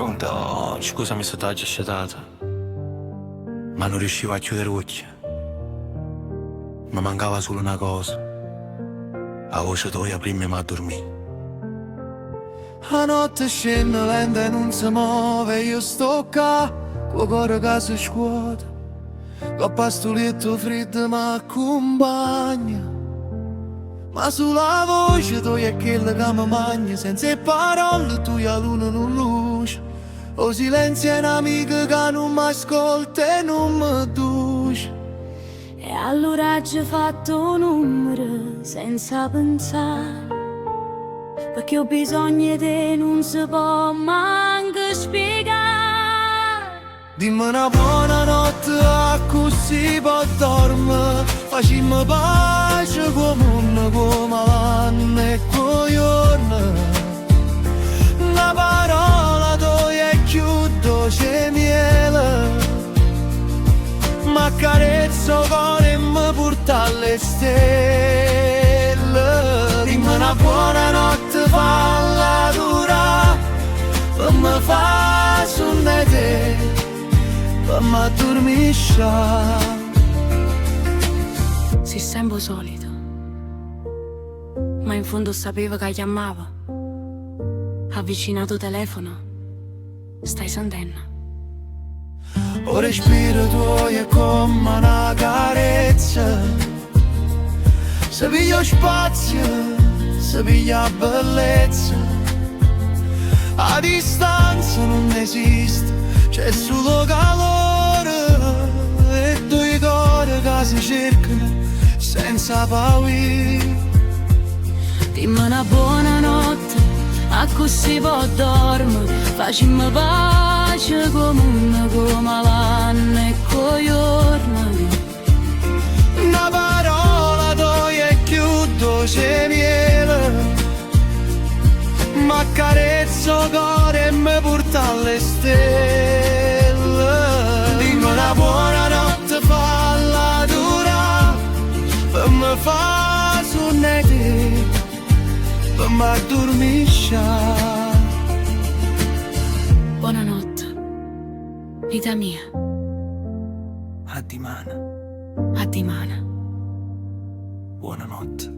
Pronto? Oh, scusami se t'ho aggiacciata, ma non riuscivo a chiudere occhio. Mi mancava solo una cosa, la voce tua prima mi a dormire. La notte scende lenta e non si muove, io sto qua, con cuore che si scuote, con pastoletto freddo mi accompagna. Ma sulla voce tua è quella che mi magna, senza parole tu la luna non luce. O silenzio è un'amica che non mi ascolta e non mi duce. E allora ci ho fatto un numero senza pensare, perché ho bisogno di te, non si può manco spiegare. Dimmi una buonanotte a così può dormire, facciamo pace come l'anno e coglione. Una parola tua è più dolce miele, ma carezzo cuore e mi porta alle stelle. Dimmi una buonanotte, falla durare, per me fa sonne te, per me addormisciare. Sei sempre solito, ma in fondo sapevo che chiamava. Avvicinato telefono, stai sentendo? O respiro tuo è come una carezza, se piglia spazio, se piglia bellezza. A distanza non esiste, c'è solo calore e due cuori che si cercano senza paura. Dimmi una buonanotte, a così può dormire, facciamo pace come l'anno e coglione. Una parola tua è più dolce miele, ma carezzo cuore e mi porta alle stelle. Dimmi una buonanotte, falla durare, per me fa sonne te, per me addormisciare. Buonanotte, vita mia, A dimane, a dimane. buonanotte.